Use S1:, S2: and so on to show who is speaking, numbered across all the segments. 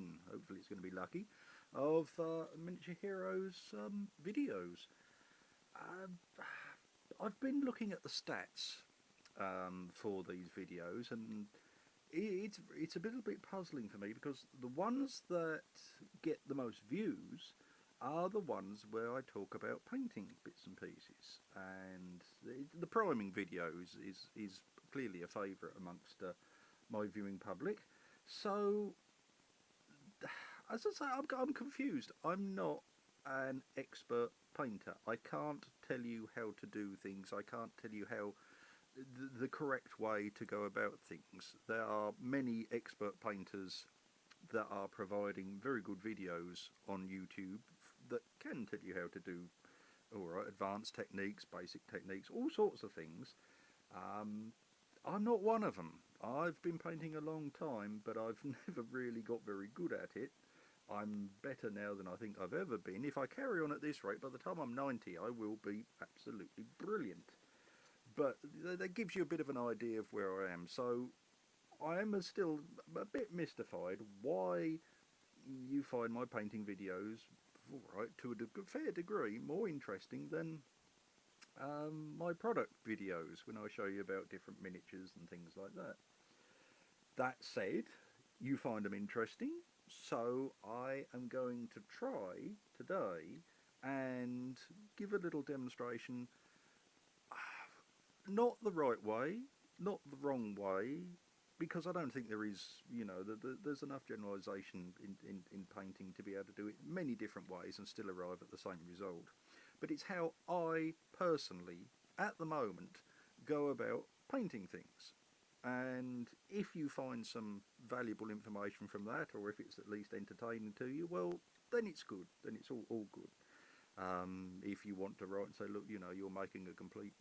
S1: 15, hopefully it's going to be lucky, of Miniature Heroes videos. Um, I've been looking at the stats for these videos, and it's a little bit puzzling for me because the ones that get the most views are the ones where I talk about painting bits and pieces, and the priming video is clearly a favourite amongst my viewing public. So, as I say, I'm confused. I'm not an expert painter. I can't tell you how to do things. I can't tell you how the correct way to go about things. There are many expert painters that are providing very good videos on YouTube that can tell you how to do alright advanced techniques, basic techniques, all sorts of things. I'm not one of them. I've been painting a long time, but I've never really got very good at it. I'm better now than I think I've ever been. If I carry on at this rate, by the time I'm 90 I will be absolutely brilliant. But that gives you a bit of an idea of where I am. So I am still a bit mystified why you find my painting videos, right, to a fair degree, more interesting than my product videos when I show you about different miniatures and things like that. That said, you find them interesting, so I am going to try today and give a little demonstration. Not the right way, not the wrong way, because I don't think there is, you know, there's enough generalisation in painting to be able to do it many different ways and still arrive at the same result. But it's how I personally, at the moment, go about painting things. And if you find some valuable information from that, or if it's at least entertaining to you, well, then it's good, then it's all good. If you want to write and say, look, you know, you're making a complete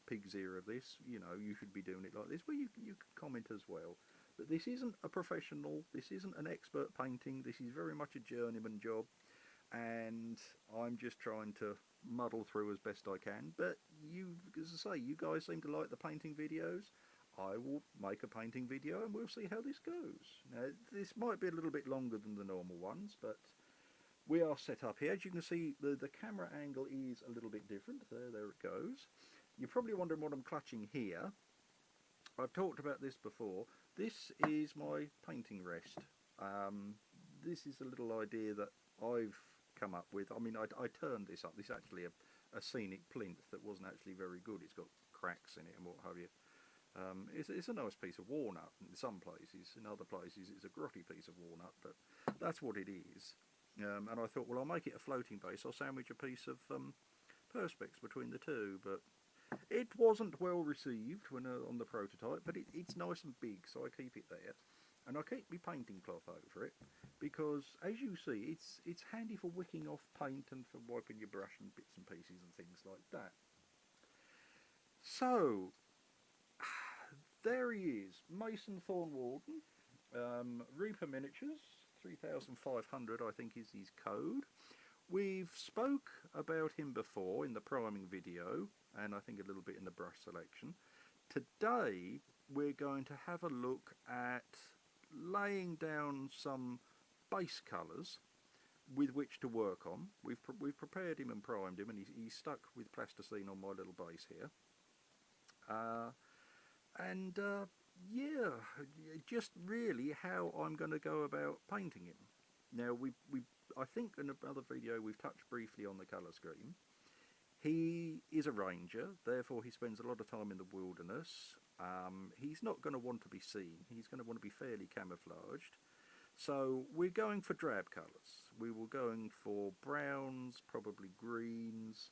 S1: pig's ear of this, you know, you should be doing it like this, well, you can comment as well. But this isn't a professional, this isn't an expert painting, this is very much a journeyman job, and I'm just trying to muddle through as best I can. But you, as I say, you guys seem to like the painting videos. I will make a painting video and we'll see how this goes. Now, this might be a little bit longer than the normal ones, but we are set up here. As you can see, the camera angle is a little bit different. There it goes. You're probably wondering what I'm clutching here. I've talked about this before. This is my painting rest. This is a little idea that I've come up with. I mean, I turned this up. This is actually a scenic plinth that wasn't actually very good. It's got cracks in it and what have you. It's a nice piece of walnut in some places. In other places it's a grotty piece of walnut, but that's what it is. And I thought, well, I'll make it a floating base. I'll sandwich a piece of perspex between the two, but it wasn't well received when on the prototype, but it's nice and big, so I keep it there. And I keep my painting cloth over it, because as you see, it's handy for wicking off paint and for wiping your brush and bits and pieces and things like that. So, there he is, Mason Thornwarden, Reaper Miniatures, 3500 I think is his code. We've spoke about him before in the priming video, and I think a little bit in the brush selection. Today we're going to have a look at laying down some base colours with which to work on. We've prepared him and primed him, and he's stuck with plasticine on my little base here. Yeah, just really how I'm going to go about painting him. Now, I think in another video we've touched briefly on the colour scheme. He is a ranger, therefore he spends a lot of time in the wilderness. He's not going to want to be seen, he's going to want to be fairly camouflaged. So we're going for drab colours. We were going for browns, probably greens.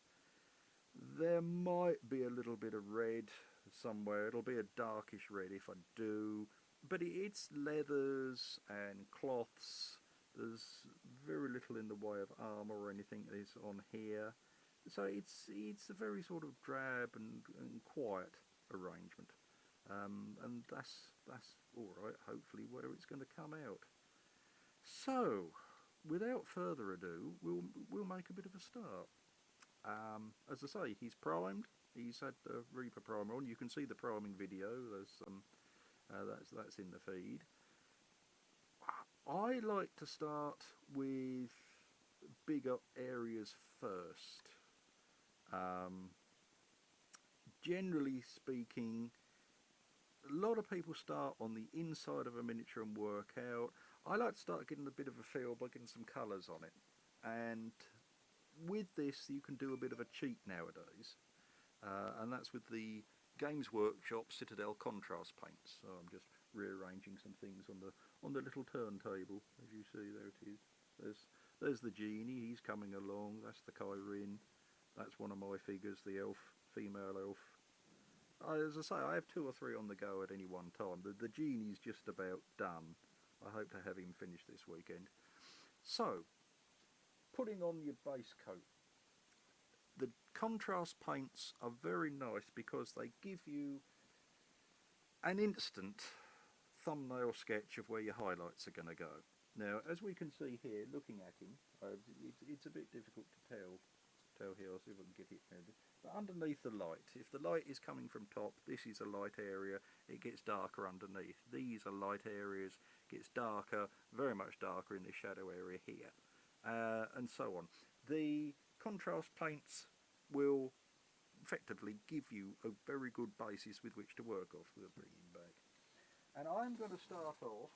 S1: There might be a little bit of red somewhere. It'll be a darkish red if I do, but it's leathers and cloths. There's very little in the way of armour or anything that is on here, so it's a very sort of drab and quiet arrangement, and that's all right. Hopefully, where it's going to come out. So, without further ado, we'll make a bit of a start. As I say, he's primed. He's had the Reaper primer on. You can see the priming video. There's that's in the feed. I like to start with bigger areas first. Um, Generally speaking, a lot of people start on the inside of a miniature and work out. I like to start getting a bit of a feel by getting some colours on it. And with this, you can do a bit of a cheat nowadays. And that's with the Games Workshop Citadel contrast paints. So I'm just rearranging some things on the little turntable. As you see, there it is. There's the genie. He's coming along. That's the Kyrene. That's one of my figures, the elf, female elf. As I say, I have 2 or 3 on the go at any one time. The genie's just about done. I hope to have him finished this weekend. So, putting on your base coat. The contrast paints are very nice because they give you an instant thumbnail sketch of where your highlights are going to go. Now, as we can see here, looking at him, it's a bit difficult to tell here. I'll see if I can get it there. But underneath the light, if the light is coming from top, this is a light area, it gets darker underneath. These are light areas, gets darker, very much darker in this shadow area here, and so on. The contrast paints will effectively give you a very good basis with which to work off. We'll bring him back. And I'm going to start off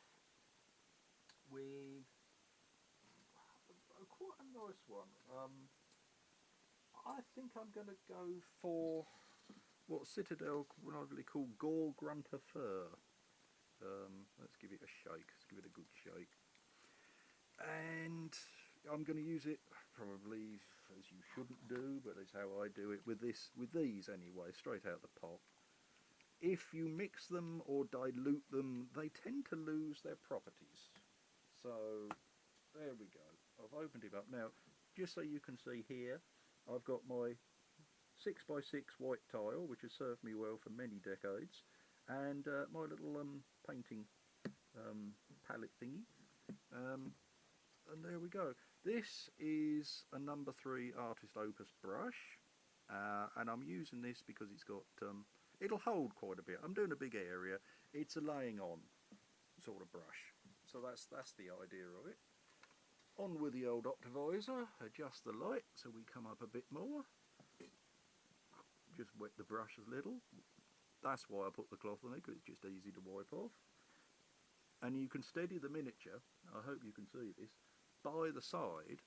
S1: with quite a nice one. I think I'm going to go for what Citadel normally call Gore Grunter Fur. Let's give it a shake. Let's give it a good shake. And I'm going to use it probably as you shouldn't do, but it's how I do it with these anyway, straight out the pot. If you mix them or dilute them, they tend to lose their properties. So there we go. I've opened it up now. Just so you can see here, I've got my 6x6 white tile, which has served me well for many decades, and my little painting palette thingy. And there we go. This is a number 3 Artist Opus brush, and I'm using this because it's got, it'll hold quite a bit. I'm doing a big area. It's a laying on sort of brush. So that's the idea of it. On with the old Optivisor, adjust the light so we come up a bit more. Just wet the brush a little. That's why I put the cloth on it, because it's just easy to wipe off. And you can steady the miniature, I hope you can see this, by the side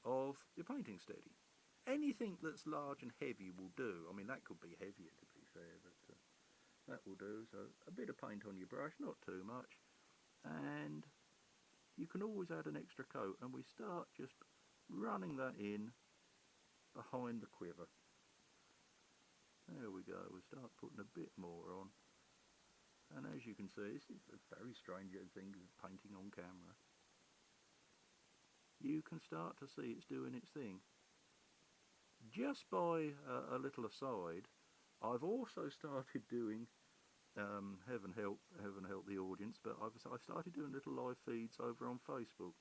S1: of your painting steady. Anything that's large and heavy will do. I mean, that could be heavier to be fair, but that will do. So a bit of paint on your brush, not too much. And you can always add an extra coat, and we start just running that in behind the quiver. There we go, we start putting a bit more on. And as you can see, this is a very strange thing of painting on camera. You can start to see it's doing its thing. Just by a little aside, I've also started doing, heaven help the audience, but I've started doing little live feeds over on Facebook.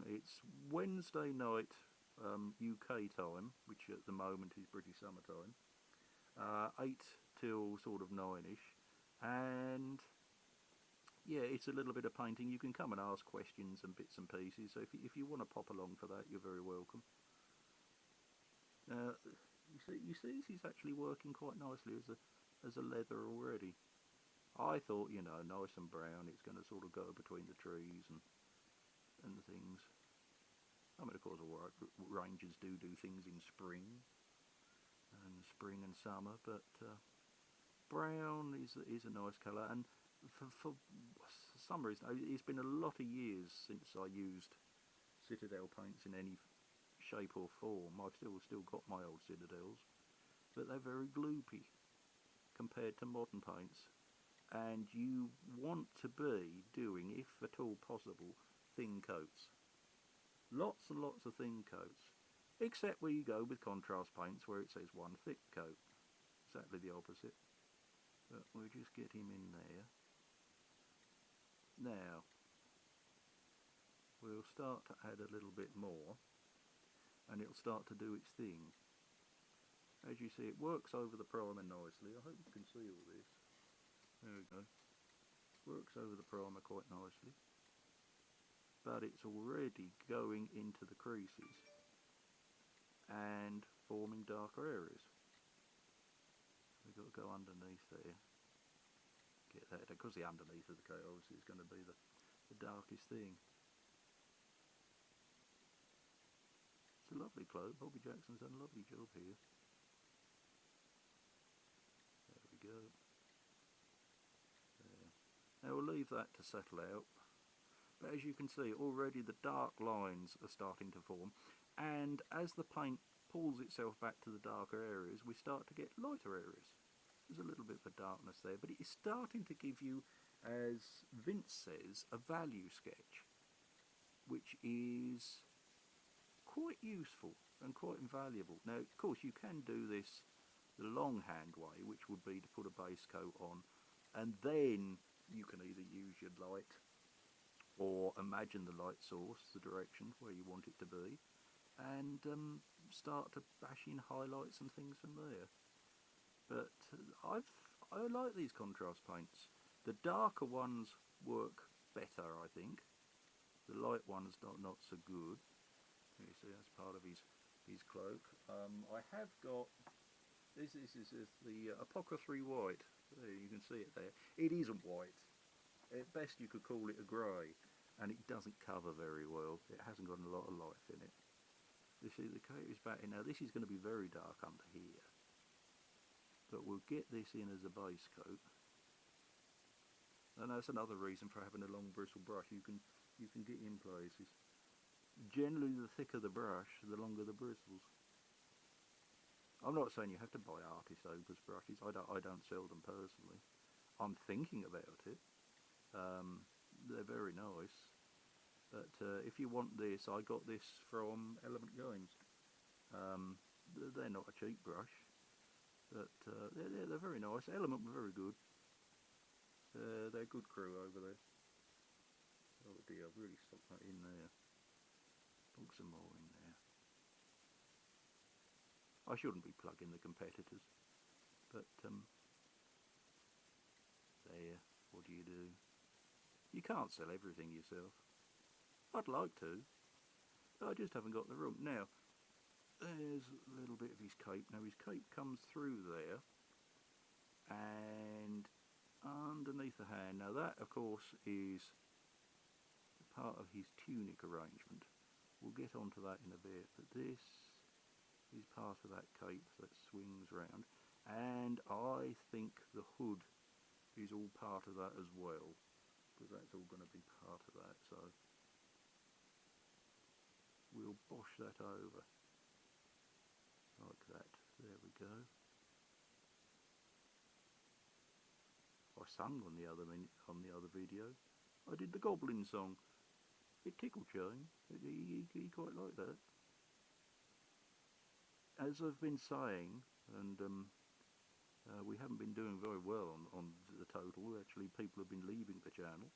S1: It's Wednesday night UK time, which at the moment is British summertime, 8 till sort of 9ish, and yeah, it's a little bit of painting. You can come and ask questions and bits and pieces, so if you want to pop along for that, you're very welcome. You see this is actually working quite nicely as a leather already. I thought, you know, nice and brown, it's going to sort of go between the trees and things. I mean, of course, all right, rangers do things in spring and summer, but brown is a nice colour. And for some reason, it's been a lot of years since I used Citadel paints in any shape or form. I've still got my old Citadels, but they're very gloopy compared to modern paints. And you want to be doing, if at all possible, thin coats. Lots and lots of thin coats. Except where you go with contrast paints where it says one thick coat. Exactly the opposite. But we'll just get him in there. Now, we'll start to add a little bit more, and it'll start to do its thing. As you see, it works over the primer nicely. I hope you can see all this. There we go. Works over the primer quite nicely. but it's already going into the creases and forming darker areas. We've got to go underneath there, get that, because the underneath of the coat obviously is going to be the darkest thing. It's a lovely cloak. Bobby Jackson's done a lovely job here. There we go. There. Now we'll leave that to settle out. But as you can see, already the dark lines are starting to form, and as the paint pulls itself back to the darker areas, we start to get lighter areas. There's a little bit of a darkness there, but it's starting to give you, as Vince says, a value sketch, which is quite useful and quite invaluable. Now, of course, you can do this the longhand way, which would be to put a base coat on, and then you can either use your light or imagine the light source, the direction where you want it to be, and start to bash in highlights and things from there. But I like these contrast paints. The darker ones work better, I think. The light ones not so good. You see, that's part of his cloak. I have got this is the Apocryphy white. There, you can see it there. It isn't white. At best you could call it a grey, and it doesn't cover very well. It hasn't got a lot of life in it. You see, the coat is back in. Now this is going to be very dark under here, but we'll get this in as a base coat, and that's another reason for having a long bristle brush. You can get in places. Generally, the thicker the brush, the longer the bristles. I'm not saying you have to buy Artist Opus brushes. I don't sell them personally. I'm thinking about it. They're very nice, but if you want this, I got this from Element Games. They're not a cheap brush, but they're very nice. Element were very good. They're a good crew over there. Oh dear, I've really stuck that in there. Plug some more in there. I shouldn't be plugging the competitors, but there, what do? You can't sell everything yourself. I'd like to, but I just haven't got the room. Now, there's a little bit of his cape. Now his cape comes through there and underneath the hand. Now that, of course, is part of his tunic arrangement. We'll get onto that in a bit, but this is part of that cape that swings round, and I think the hood is all part of that as well, because that's all going to be part of that. So we'll bosh that over like that. There we go. I sung on the other video. I did the Goblin song. It tickled Shane. He quite liked that. As I've been saying, and we haven't been doing very well on the total. Actually, people have been leaving the channel.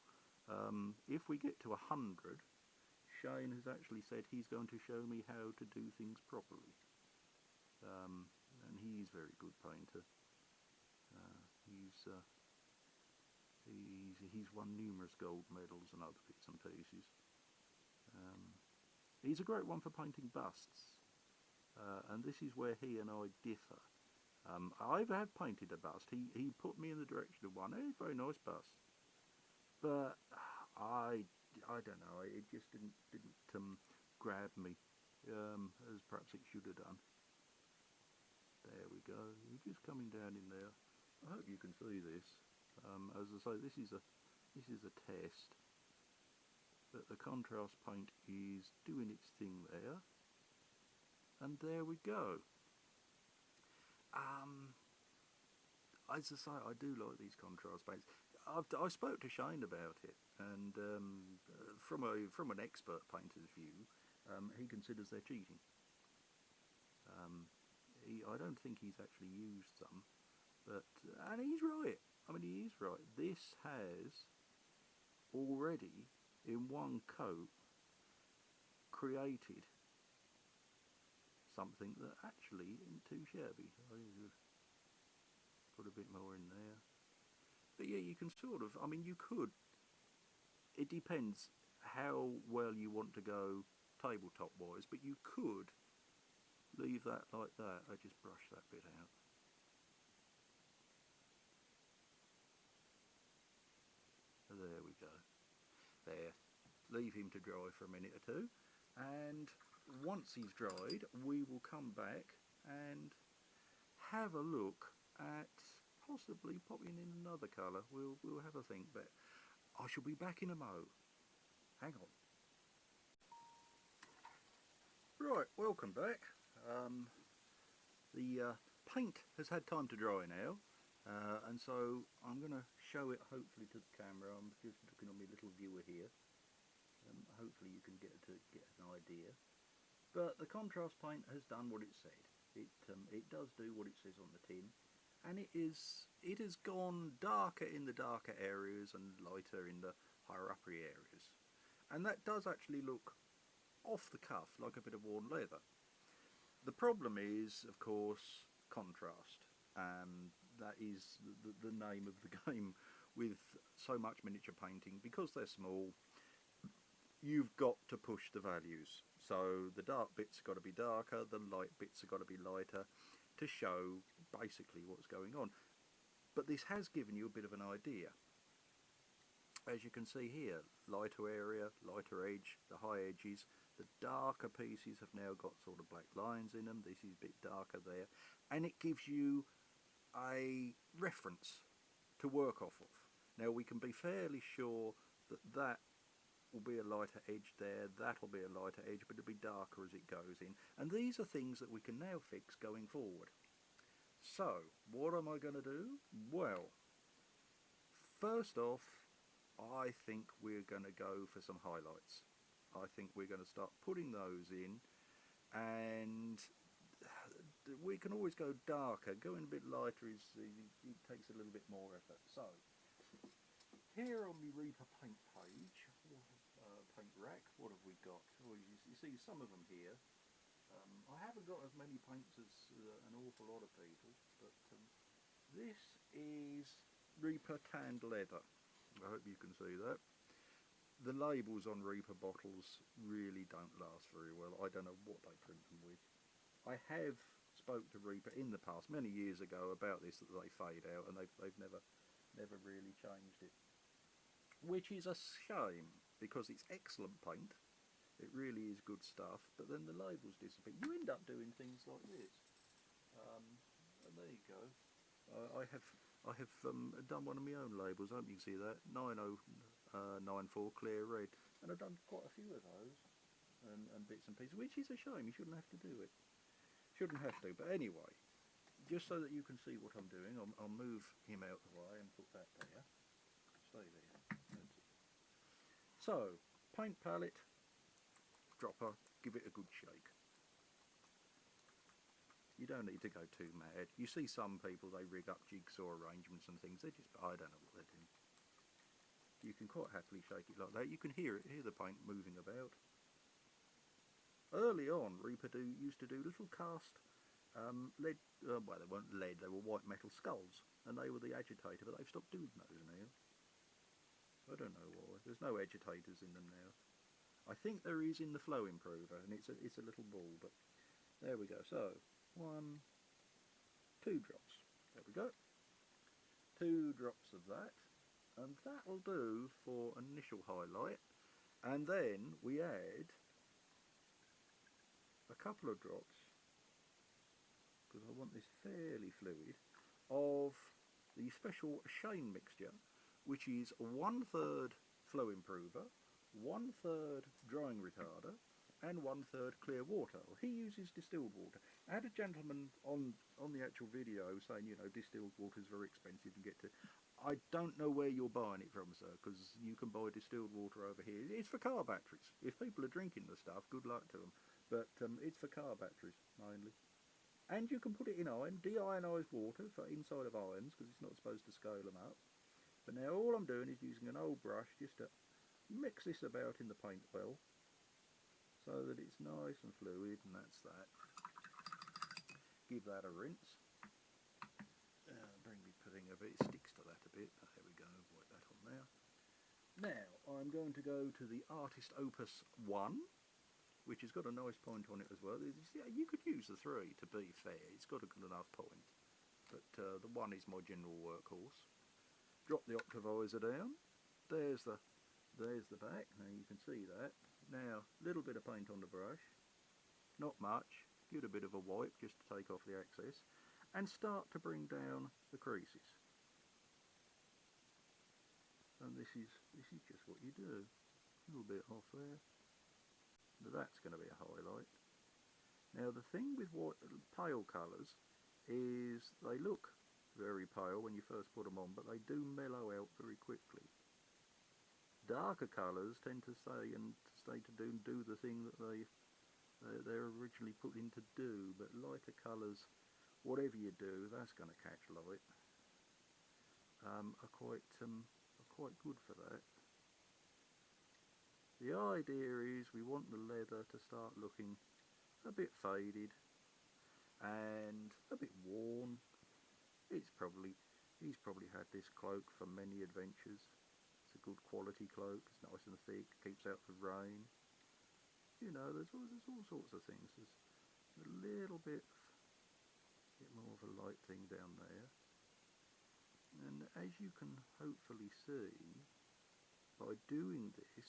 S1: If we get to 100, Shane has actually said he's going to show me how to do things properly. And he's a very good painter. He's won numerous gold medals and other bits and pieces. He's a great one for painting busts, and this is where he and I differ. I have painted a bust. He put me in the direction of one. It's a very nice bust, but I don't know. It just didn't grab me as perhaps it should have done. There we go. We're just coming down in there. I hope you can see this. As I say, this is a test, but the contrast paint is doing its thing there, and there we go. As I say, I do like these contrast paints. I spoke to Shane about it, and from an expert painter's view, he considers they're cheating. I don't think he's actually used them, and he's right. I mean, he is right. This has already, in one coat, created something that actually isn't too shabby. I think we could put a bit more in there. But yeah, you can sort of, I mean, you could, it depends how well you want to go tabletop wise, but you could leave that like that. I just brush that bit out. There we go. There. Leave him to dry for a minute or two, and once he's dried we will come back and have a look at possibly popping in another colour. We'll have a think, but I shall be back in a mo. Hang on. Right, welcome back. The paint has had time to dry now, and so I'm going to show it hopefully to the camera. I'm just looking on my little viewer here. Hopefully you can get an idea. But the contrast paint has done what it said. It does do what it says on the tin, and it has gone darker in the darker areas and lighter in the higher upper areas, and that does actually look off the cuff like a bit of worn leather. The problem is, of course, contrast. That is the name of the game with so much miniature painting. Because they're small, you've got to push the values. So the dark bits have got to be darker, the light bits have got to be lighter to show basically what's going on. But this has given you a bit of an idea. As you can see here, lighter area, lighter edge, the high edges, the darker pieces have now got sort of black lines in them. This is a bit darker there, and it gives you a reference to work off of. Now we can be fairly sure that that will be a lighter edge there, that'll be a lighter edge, but it'll be darker as it goes in. And these are things that we can now fix going forward. So, what am I going to do? Well, first off, I think we're going to go for some highlights. I think we're going to start putting those in, and we can always go darker. Going a bit lighter it takes a little bit more effort. So, here on the Reaper paint page, paint rack, what have we got? Oh, you see some of them here. I haven't got as many paints as an awful lot of people, but this is Reaper tanned leather. I hope you can see that. The labels on Reaper bottles really don't last very well. I don't know what they print them with. I have spoke to Reaper in the past, many years ago, about this, that they fade out, and they've never really changed it. Which is a shame, because it's excellent paint. It really is good stuff, but then the labels disappear. You end up doing things like this. And there you go. I have done one of my own labels. I hope you can see that. 9094 clear red, and I've done quite a few of those and bits and pieces, which is a shame. You shouldn't have to do it. Shouldn't have to. But anyway, just so that you can see what I'm doing, I'll move him out the way and put that there. Stay there. That's it. So, paint palette, dropper, give it a good shake. You don't need to go too mad. You see some people, they rig up jigsaw arrangements and things. They just, I don't know what they're doing. You can quite happily shake it like that. You can hear the paint moving about. Early on, Reaper used to do little cast lead, well, they weren't lead, they were white metal skulls, and they were the agitator, but they've stopped doing those now. I don't know why. There's no agitators in them now. I think there is in the flow improver, and it's a little ball, but there we go. So, 2 drops. There we go. 2 drops of that, and that'll do for initial highlight. And then we add a couple of drops, because I want this fairly fluid, of the special Shane mixture, which is 1/3 flow improver, 1/3 drying retarder, and 1/3 clear water. He uses distilled water. I had a gentleman on the actual video saying, you know, distilled water is very expensive to get to. I don't know where you're buying it from, sir, because you can buy distilled water over here. It's for car batteries. If people are drinking the stuff, good luck to them. But it's for car batteries, mainly. And you can put it in iron, de-ionised water for inside of irons, because it's not supposed to scale them up. But now all I'm doing is using an old brush just to mix this about in the paint well, so that it's nice and fluid, and that's that. Give that a rinse. Bring me pudding a bit, it sticks to that a bit. There we go, wipe that on there. Now I'm going to go to the Artist Opus 1, which has got a nice point on it as well. You could use the 3 to be fair, it's got a good enough point, but the 1 is my general workhorse. Drop the Optivisor down, there's the back, now you can see that. Now, a little bit of paint on the brush, not much, give it a bit of a wipe just to take off the excess, and start to bring down the creases. And this is just what you do. A little bit off there. That's going to be a highlight. Now the thing with pale colours is they look very pale when you first put them on, but they do mellow out very quickly. Darker colours tend to stay to do the thing that they're originally put in to do, but lighter colours, whatever you do, that's going to catch light. Are quite good for that. The idea is we want the leather to start looking a bit faded and a bit worn. He's probably had this cloak for many adventures. It's a good quality cloak, it's nice and thick, keeps out the rain. You know, there's all sorts of things. There's a little bit more of a light thing down there. And as you can hopefully see, by doing this,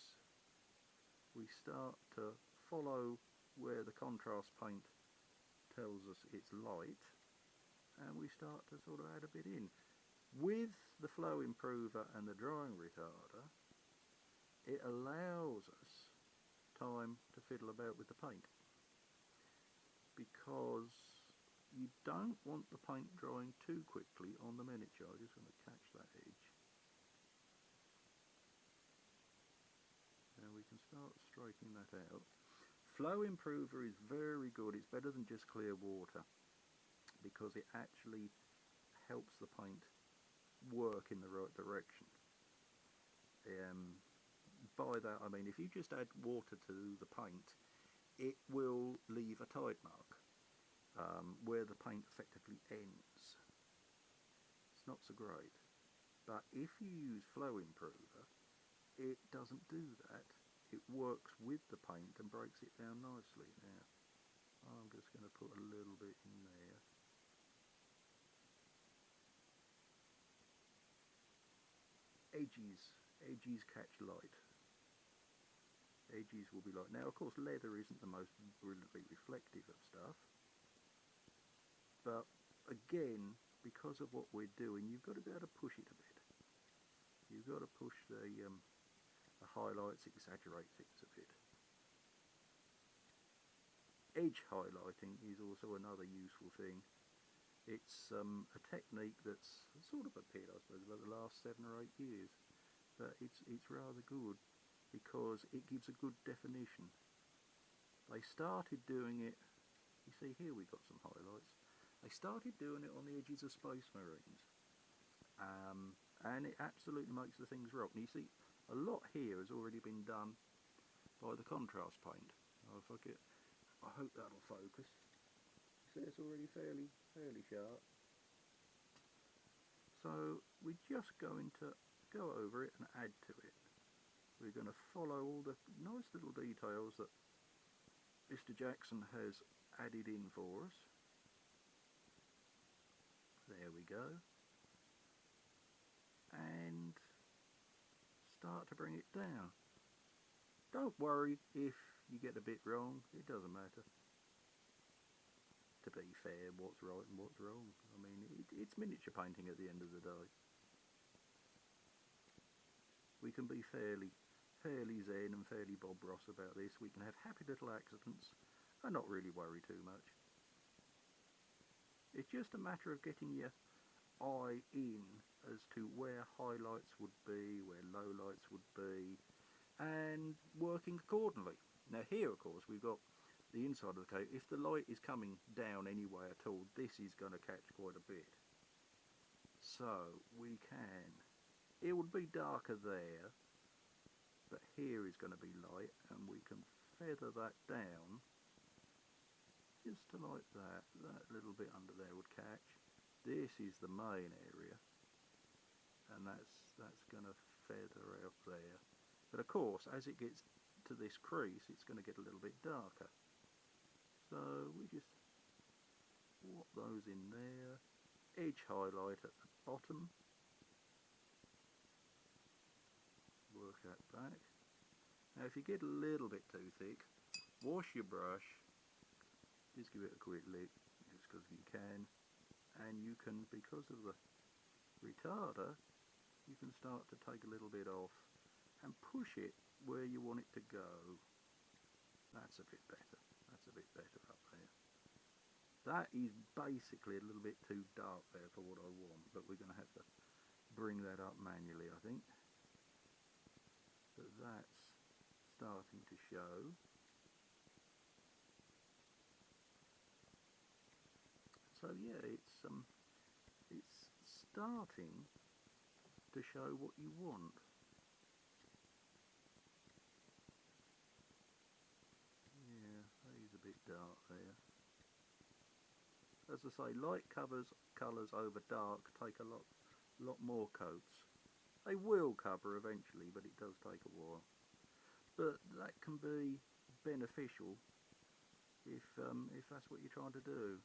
S1: we start to follow where the contrast paint tells us it's light, and we start to sort of add a bit in. With the flow improver and the drying retarder, it allows us time to fiddle about with the paint, because you don't want the paint drying too quickly on the miniature. I'm just going to catch that edge. Now we can start striking that out. Flow improver is very good. It's better than just clear water, because it actually helps the paint work in the right direction. By that I mean if you just add water to the paint, it will leave a tide mark where the paint effectively ends. It's not so great. But if you use flow improver, it doesn't do that. It works with the paint and breaks it down nicely. Now I'm just going to put a little bit in there. Edges catch light. Edges will be light. Now of course leather isn't the most brilliantly reflective of stuff, but again, because of what we're doing, you've got to be able to push it a bit. You've got to push the highlights, exaggerate things a bit. Edge highlighting is also another useful thing. It's a technique that's sort of appeared, I suppose, about the last 7 or 8 years, but it's rather good because it gives a good definition. They started doing it, you see here we've got some highlights. They started doing it on the edges of Space Marines, and it absolutely makes the things rock. And you see, a lot here has already been done by the contrast paint. Oh, I hope that'll focus. See, it's already fairly sharp. So we're just going to go over it and add to it. We're going to follow all the nice little details that Mr. Jackson has added in for us. There we go. And start to bring it down. Don't worry if you get a bit wrong, it doesn't matter. To be fair, what's right and what's wrong. I mean, it's miniature painting at the end of the day. We can be fairly zen and fairly Bob Ross about this. We can have happy little accidents and not really worry too much. It's just a matter of getting your eye in as to where highlights would be, where lowlights would be, and working accordingly. Now here, of course, we've got the inside of the coat. If the light is coming down anyway at all, this is going to catch quite a bit. So we can, it would be darker there, but here is going to be light, and we can feather that down just to like that. That little bit under there would catch. This is the main area, and that's going to feather out there. But of course, as it gets to this crease, it's going to get a little bit darker. So we just swap those in there. Edge highlight at the bottom. Work that back. Now if you get a little bit too thick, wash your brush, just give it a quick lick, just because you can, and you can, because of the retarder, you can start to take a little bit off and push it where you want it to go. That's a bit better. That's a bit better up there. That is basically a little bit too dark there for what I want, but we're going to have to bring that up manually, I think. But that's starting to show. So yeah, it's starting to show what you want. Yeah, he's a bit dark there. As I say, light colours over dark take a lot more coats. They will cover eventually, but it does take a while. But that can be beneficial if that's what you're trying to do.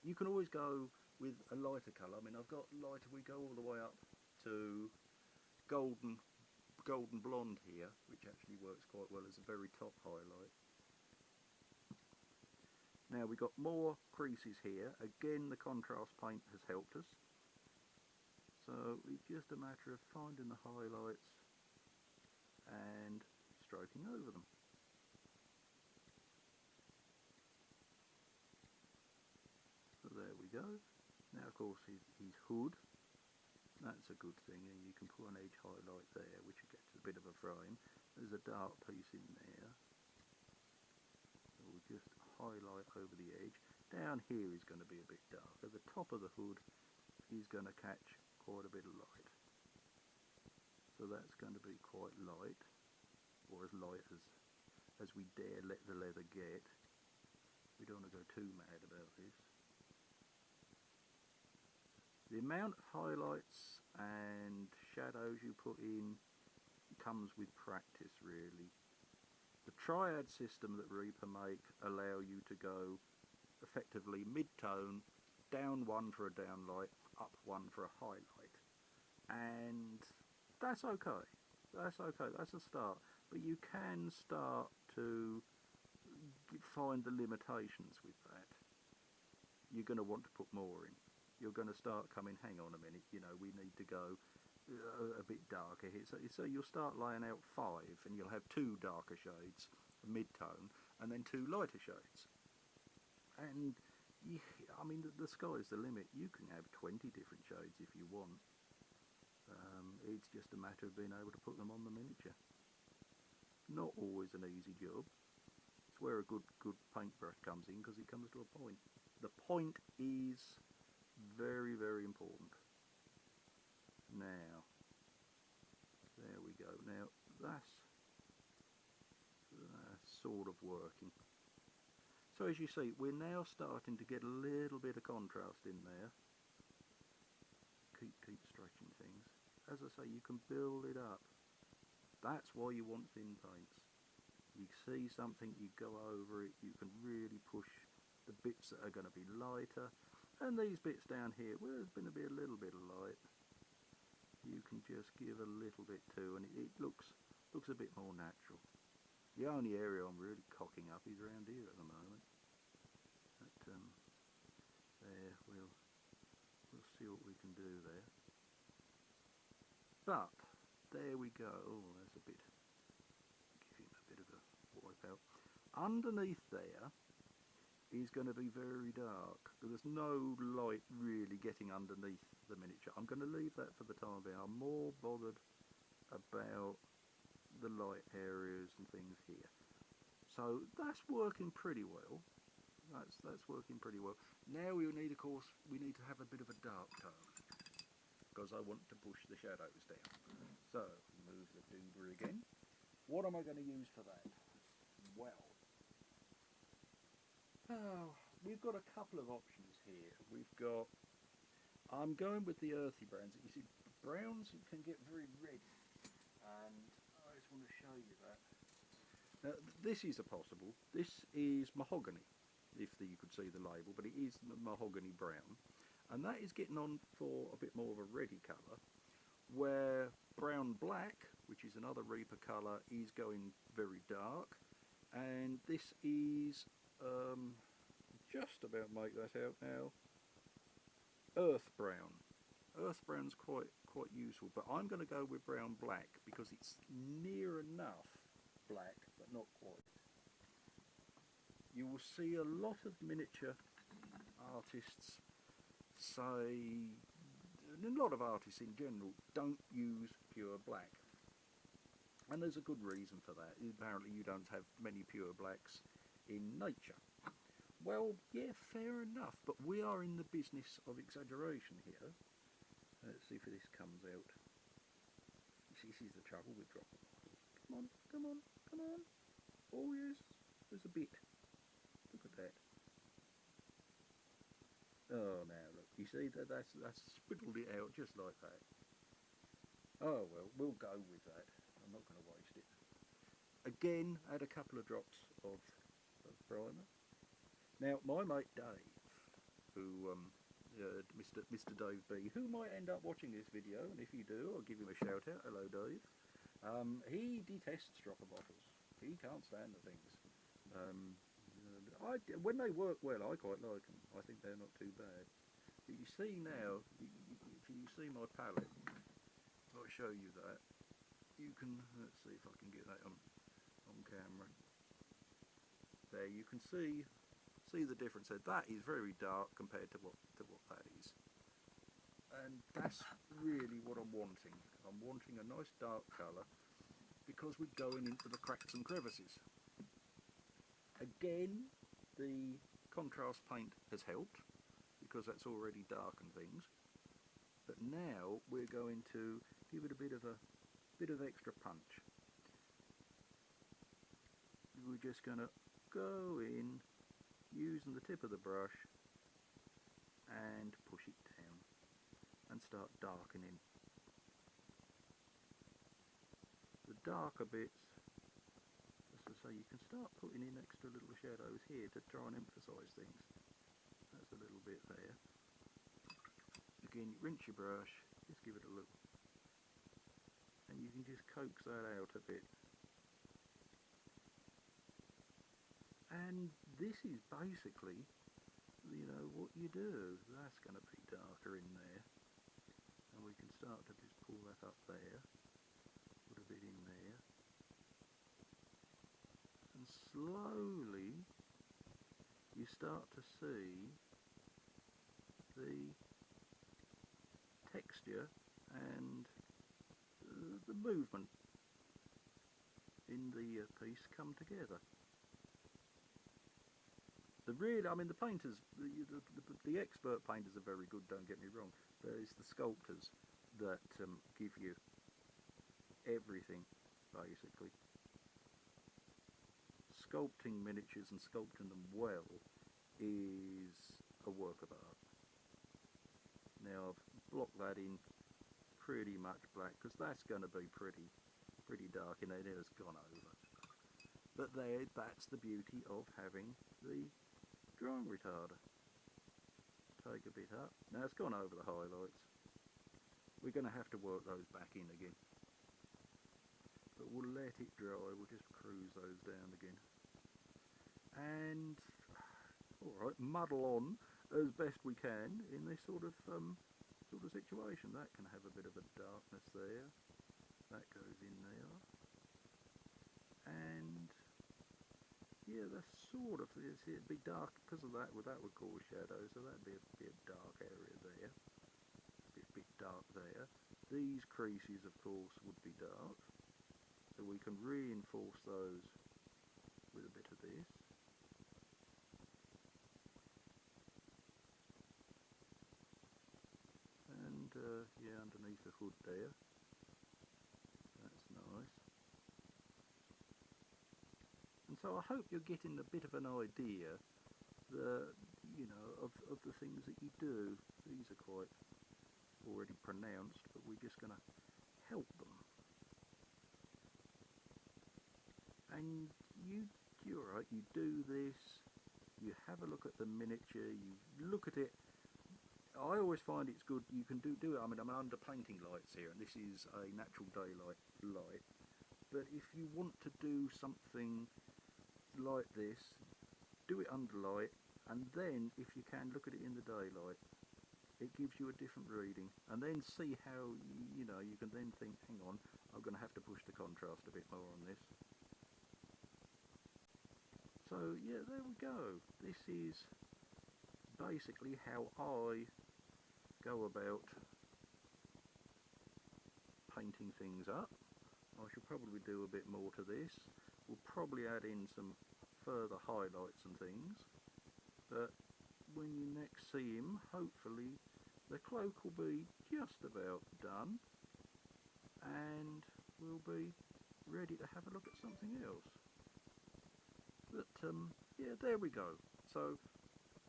S1: You can always go with a lighter colour. I mean, I've got lighter. We go all the way up to golden blonde here, which actually works quite well as a very top highlight. Now we've got more creases here. Again, the contrast paint has helped us. So it's just a matter of finding the highlights and stroking over them. So there we go. Now of course his hood, that's a good thing, and you can put an edge highlight there which gets a bit of a frame. There's a dark piece in there. So we'll just highlight over the edge. Down here is going to be a bit darker. The top of the hood is going to catch quite a bit of light. So that's going to be quite light, or as light as we dare let the leather get. We don't want to go too mad about this. The amount of highlights and shadows you put in comes with practice, really. The triad system that Reaper make allow you to go effectively mid-tone, down one for a downlight, up one for a highlight. And that's okay. That's okay, that's a start. But you can start to find the limitations with that. You're going to want to put more in. You're going to start coming, hang on a minute, you know, we need to go a bit darker here. So you'll start laying out 5, and you'll have 2 darker shades, mid-tone, and then 2 lighter shades. And, I mean, the sky's the limit. You can have 20 different shades if you want. It's just a matter of being able to put them on the miniature. Not always an easy job. It's where a good paintbrush comes in, because it comes to a point. The point is very, very important. Now, there we go. Now, that's sort of working. So as you see, we're now starting to get a little bit of contrast in there. Keep stretching things. As I say, you can build it up. That's why you want thin paints. You see something, you go over it, you can really push the bits that are going to be lighter. And these bits down here, where there's going to be a little bit of light, you can just give a little bit too, and it looks a bit more natural. The only area I'm really cocking up is around here at the moment. But there, we'll see what we can do there. But there we go. Oh, that's a bit. Give him a bit of a wipe out. Underneath there is going to be very dark. There's no light really getting underneath the miniature. I'm going to leave that for the time being. I'm more bothered about the light areas and things here. So that's working pretty well. That's working pretty well. Now we need, of course, we need to have a bit of a dark tone, because I want to push the shadows down. So move the doober again. What am I going to use for that? Well, we've got a couple of options here. I'm going with the earthy brands. You see, browns can get very red, and I just want to show you that. Now, this is a possible. This is mahogany, if you could see the label, but it is mahogany brown, and that is getting on for a bit more of a reddy colour, where brown black, which is another Reaper colour, is going very dark, and this is just about make that out now. Earth brown. Earth brown's quite useful, but I'm going to go with brown black because it's near enough black, but not quite. You will see a lot of miniature artists say, and a lot of artists in general, don't use pure black. And there's a good reason for that. Apparently you don't have many pure blacks in nature. Well, yeah, fair enough, but we are in the business of exaggeration here. Let's see if this comes out. This is the trouble with dropping bottles. Come on, come on, come on. Oh yes, there's a bit. Look at that. Oh, now look, you see that's spittled it out just like that. Oh well, we'll go with that. I'm not going to waste it. Again, add a couple of drops of primer. Now, my mate Dave, who Mr. Dave B, who might end up watching this video, and if you do, I'll give him a shout out. Hello, Dave. He detests dropper bottles. He can't stand the things. When they work well, I quite like them. I think they're not too bad. But you see now, if you see my palette, if I show you that, you can, let's see if I can get that on camera. There, you can see the difference there. That is very dark compared to what that is. And that's really what I'm wanting. I'm wanting a nice dark colour because we're going into the cracks and crevices. Again, the contrast paint has helped because that's already darkened things. But now we're going to give it a bit of extra punch. We're just going to go in using the tip of the brush and push it down and start darkening. The darker bits, as I say, you can start putting in extra little shadows here to try and emphasise things. That's a little bit there. Again, rinse your brush, just give it a look, and you can just coax that out a bit. And this is basically, you know, what you do. That's going to be darker in there. And we can start to just pull that up there. Put a bit in there. And slowly, you start to see the texture and the movement in the piece come together. The painters, the expert painters are very good, don't get me wrong, but it's the sculptors that give you everything, basically. Sculpting miniatures and sculpting them well is a work of art. Now I've blocked that in pretty much black, because that's going to be pretty dark, and it has gone over. But there, that's the beauty of having the drawing retarder. Take a bit up. Now it's gone over the highlights. We're going to have to work those back in again. But we'll let it dry, we'll just cruise those down again. And, alright, muddle on as best we can in this sort of situation. That can have a bit of a darkness there. That goes in there. And yeah, that's sort of, it'd be dark because of that. Well, that would cause shadow, so that'd be a dark area there. A bit dark there. These creases, of course, would be dark, so we can reinforce those with a bit of this. And yeah, underneath the hood there. That's nice. And so I hope you're getting a bit of an idea, of the things that you do. These are quite already pronounced, but we're just going to help them. And you're right, you do this, you have a look at the miniature, you look at it. I always find it's good, you can do it, I mean, I'm under painting lights here, and this is a natural daylight light, but if you want to do something like this, do it under light, and then, if you can, look at it in the daylight. It gives you a different reading, and then see how, you know, you can then think, hang on, I'm going to have to push the contrast a bit more on this. So yeah, there we go. This is basically how I go about painting things up. I should probably do a bit more to this. We'll probably add in some further highlights and things, but when you next see him, hopefully the cloak will be just about done, and we'll be ready to have a look at something else. But yeah, there we go. So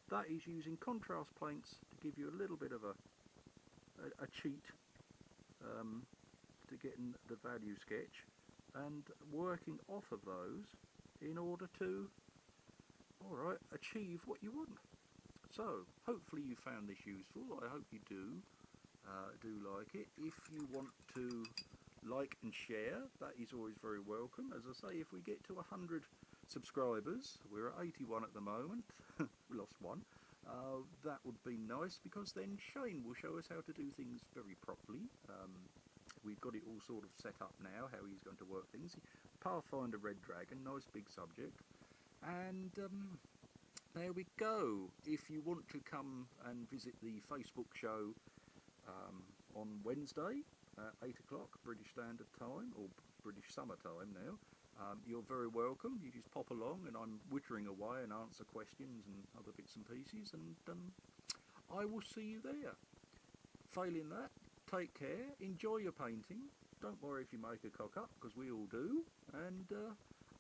S1: that is using contrast paints to give you a little bit of a cheat to getting the value sketch, and working off of those in order to, alright, achieve what you want. So hopefully you found this useful. I hope you do like it. If you want to like and share, that is always very welcome. As I say, if we get to 100 subscribers, we're at 81 at the moment, we lost one, that would be nice, because then Shane will show us how to do things very properly. We've got it all sort of set up now, how he's going to work things. Pathfinder Red Dragon, nice big subject. And there we go. If you want to come and visit the Facebook show on Wednesday at 8 o'clock British Standard Time, or British Summer Time now, you're very welcome. You just pop along and I'm wittering away and answer questions and other bits and pieces, and I will see you there. Failing that, take care, enjoy your painting, don't worry if you make a cock up, because we all do, and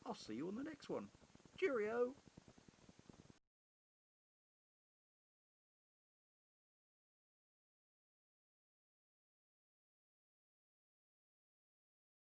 S1: I'll see you on the next one. Cheerio!